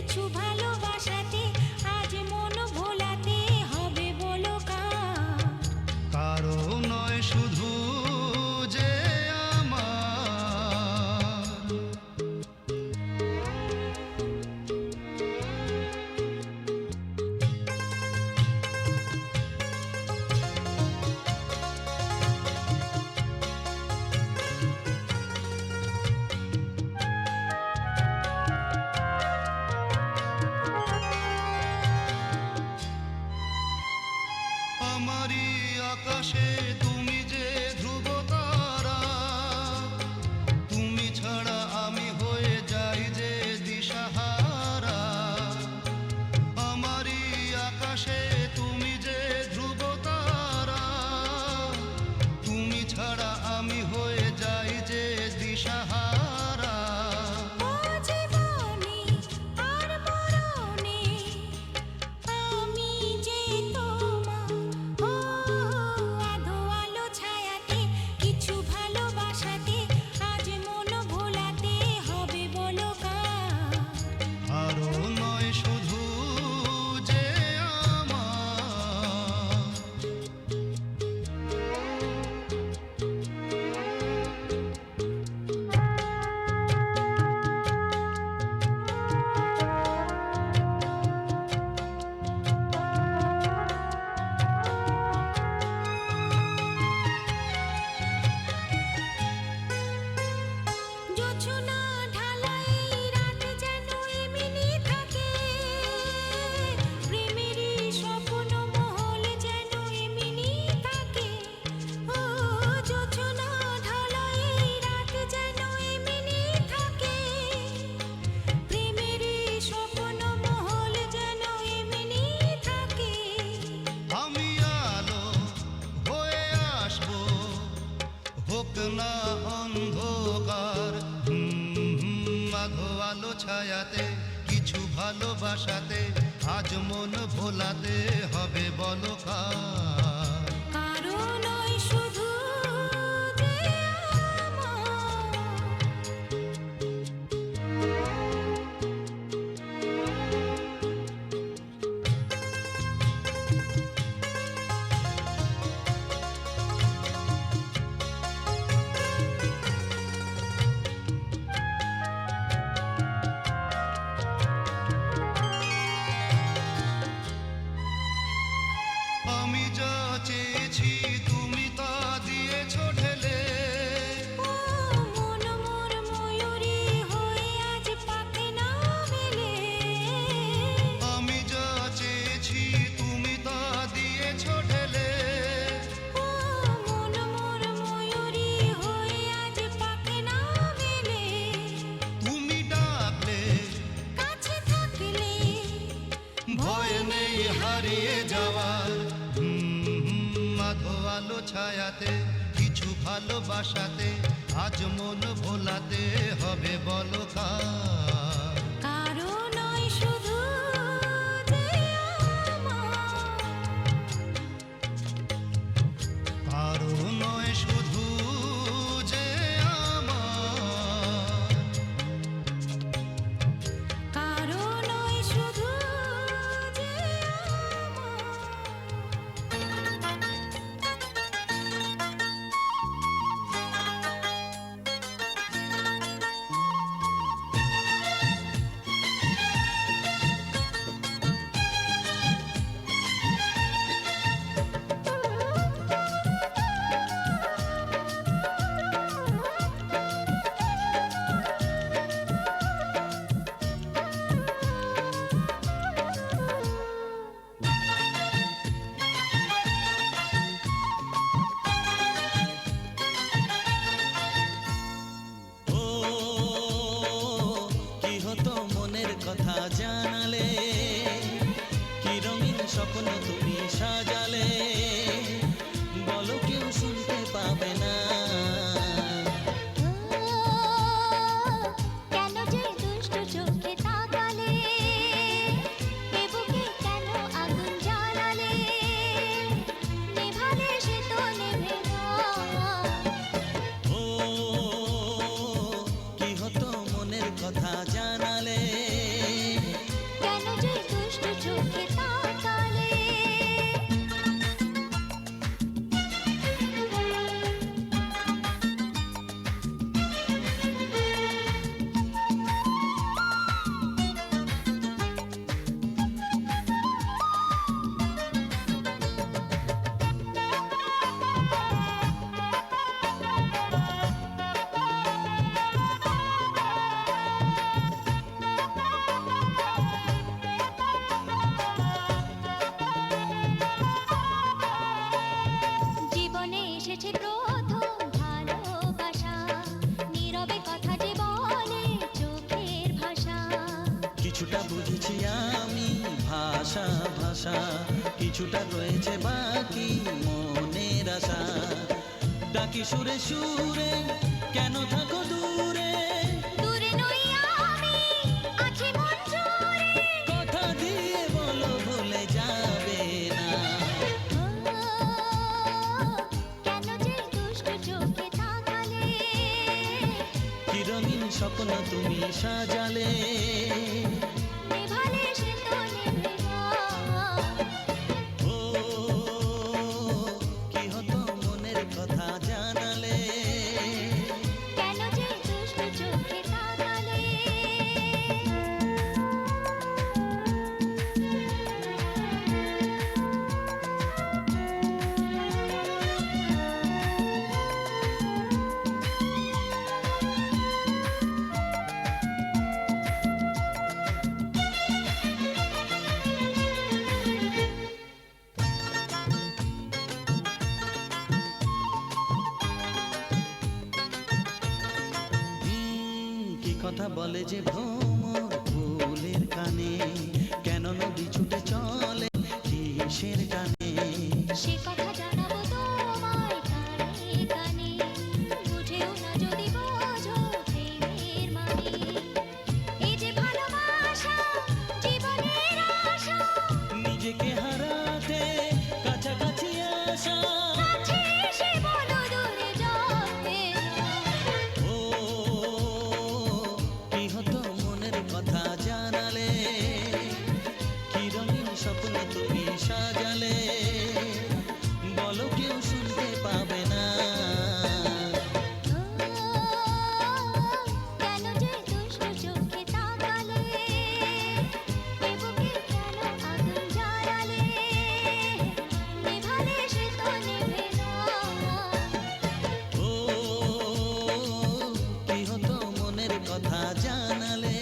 কিছু ভালোবাসাতে আজ মন ভোলাতে হবে বলো কার? কারো নয় শুধু যে আমার। আমারই আকাশে তুমি যে ধ্রুব তারা, তুমি ছাড়া আমি হয়ে যাই যে দিশাহারা। আমারই আকাশে তুমি যে ধ্রুব তারা, তুমি ছাড়া আমি হয়ে যাই যে দিশাহারা। ও জীবনে আর মরণে আমি যে তোমার, ও আধো আলো ছায়াতে কিছু ভালোবাসাতে আজ মন ভোলাতে হবে বলো কার? আরো নয় শুধু যে আমার। জোছনা ঢালাই রাত যেন এমনি থাকে, প্রেমেরই স্বপ্ন মহল যেন এমনি থাকে। ও জোছনা ঢালাই রাত যেন এমনি থাকে, প্রেমেরই স্বপ্ন মহল যেন এমনি থাকে। আমি আলো হয়ে আসবো, হোক না অন্ধকার। আধো আলো ছায়াতে কিছু ভালোবাসাতে আজ মন ভোলাতে হবে বলো কার? কারো নয় শুধু যে আমার। আমি যা চেয়েছি তুমি তা দিয়েছো ঢেলে। ও মন মোর ময়ূরী হয়ে আজ পাখি না মেলে। আমি যা চেয়েছি তুমি তা দিয়েছো ঢেলে। ও মন মোর ময়ূরী হয়ে আজ পাখি না মেলে। তুমি ডাকলে কাছে থাকলে ভয় নেই হারিয়ে যাওয়ার। আধো আলো ছায়াতে কিছু ভালোবাসাতে আজ মন ভোলাতে হবে বলো কার? কারো নয় শুধু যে আমার। কারো নয় শুধু যে আমার। কারো নয় শুধু যে আমার। কিছুটা বুঝেছি আমি ভাষা ভাষা, কিছুটা রয়েছে বাকি মনের আশা। ডাকি সুরে সুরে কেন থাকো দূরে, দূরে নই আমি, আছি মন জুড়ে। কথা দিয়ে বলো ভুলে যাবে না। কেন যে দুষ্ট চোখে তাকালে, কি রঙিন স্বপ্ন তুমি সাজালে, নেভালে সে তো নেবে না। ও কি হতো মনের কথা জানালে। কেন যে দুষ্ট চোখে তাকালে। কি কথা বলে যে ভ্রমর ফুলের কানে, কেন নদী ছুটে চলে কিসের টানে। সে কথা জানাবো তোমায় কানে কানে, বুঝেও না যদি বোঝো প্রেমের মানে। এই যে ভালোবাসা জীবনের আশা, নিজেকে হারাতে কাছাকাছি আসা। কাছে এসে বলো দূরে যাবে না। ও কি হতো মনের কথা জানালে, কি রঙিন স্বপ্ন তুমি সাজালে, বলো কেউ শুনতে পাবে না। কেন যে দুষ্ট চোখে তাকালে, এ বুকে কেন আগুন জ্বালালে, নেভালে সে তো নেবে না। ও কি হতো মনের কথা জানালে।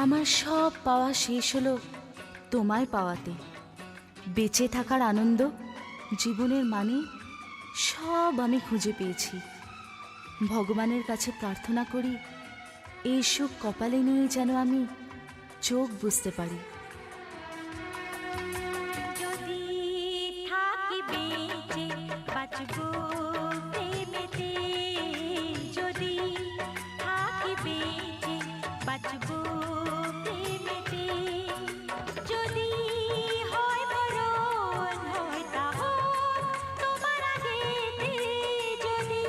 আমার সব পাওয়া শেষ হলো তোমায় পাওয়াতে। বেঁচে থাকার আনন্দ, জীবনের মানে সব আমি খুঁজে পেয়েছি। ভগবানের কাছে প্রার্থনা করি এই সুখ কপালে নিয়ে যেন আমি চোখ বুঝতে পারি। যদি থাকি বেঁচে বাঁচবো প্রেমেতে, যদি থাকি বেঁচে বাঁচবো প্রেমেতে। যদি হয় মরণ হয় তা হোক তোমার আগেতে, যদি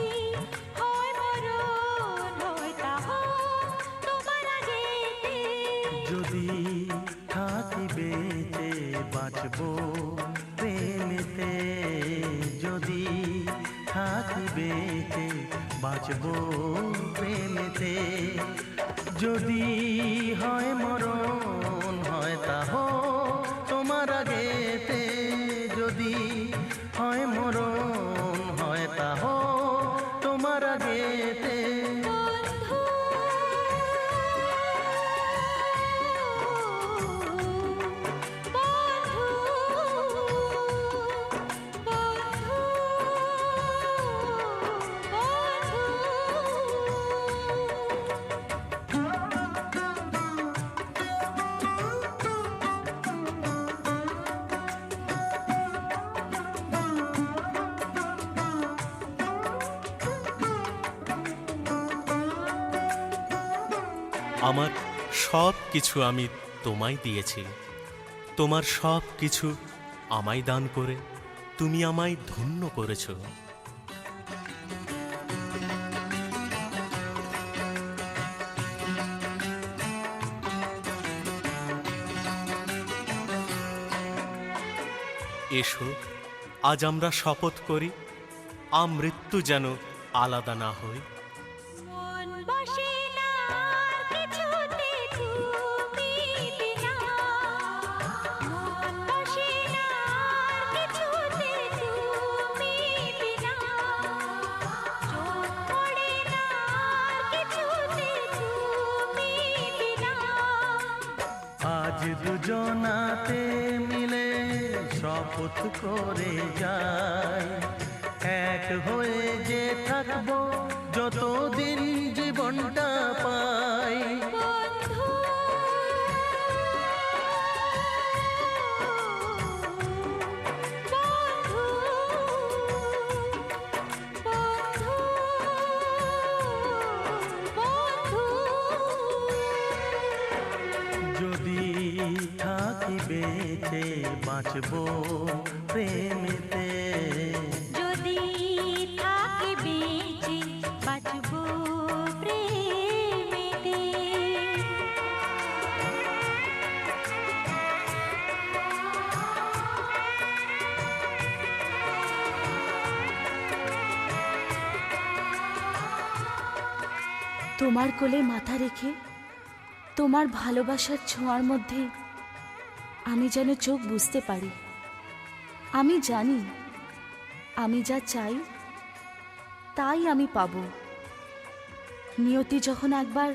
হয় মরণ হয় তা হোক তোমার আগেতে। যদি থাকি বেঁচে বাঁচবো প্রেমেতে, যদি থাকি বেঁচে বাঁচবো প্রেমেতে। যদি হয় মরণ হয় তা হোক তোমার আগেতে, যদি হয় মরণ হয় তা হোক তোমার আগেতে। বন্ধু আমার সব কিছু আমি তোমায় দিয়েছি, তোমার সব কিছু আমায় দান করে তুমি আমায় ধন্য করেছ। এসো আজ আমরা শপথ করি, আমৃত্যু যেন আলাদা না হই। মন বসে না আর কিছুতে তুমি বিনা, মন বসে না আর দুজনাতে মিলে শপথ করে যাই, এক হয়ে যে থাকবো যতদিন জীবনটা পাই। বন্ধু বন্ধু বন্ধু বন্ধু যদি থাকি বেঁচে বাঁচবো প্রেমেতে, যদি থাকি বেঁচে বাঁচবো প্রেমেতে। তোমার কোলে মাথা রেখে তোমার ভালোবাসার ছোঁয়ার মধ্যে আমি যেন চোখ বুঝতে পারি। আমি জানি আমি যা চাই তাই আমি পাব। নিয়তি যখন একবার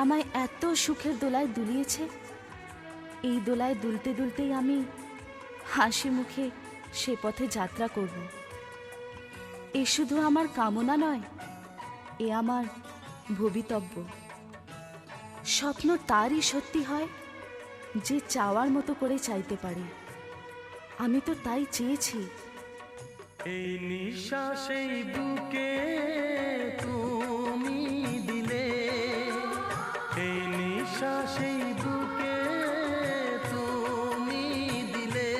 আমায় এত সুখের দোলায় দুলিয়েছে, এই দোলায় দুলতে দুলতেই আমি হাসি মুখে সে পথে যাত্রা করব। এ শুধু আমার কামনা নয়, এ আমার ভবিতব্য। স্বপ্ন তারই সত্যি হয় যে চাওয়ার মতো করে চাইতে পারে। আমি তো তাই চেয়েছি। এই নিঃশ্বাসেই বুকে তুমি দিলে, এই নিঃশ্বাসেই বুকে তুমি দিলে,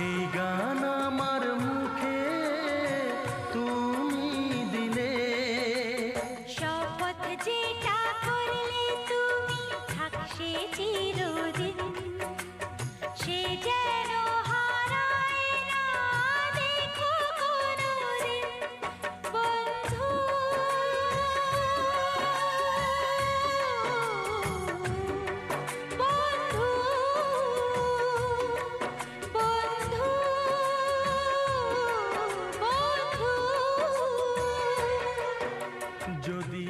এই গান আমার মুখে তুমি দিলে। শপথ যেটা করলে তুমি থাকছে চিরদিন, সে যেন হারায় না দেখো কোনোদিন। বন্ধু বন্ধু বন্ধু বন্ধু যদি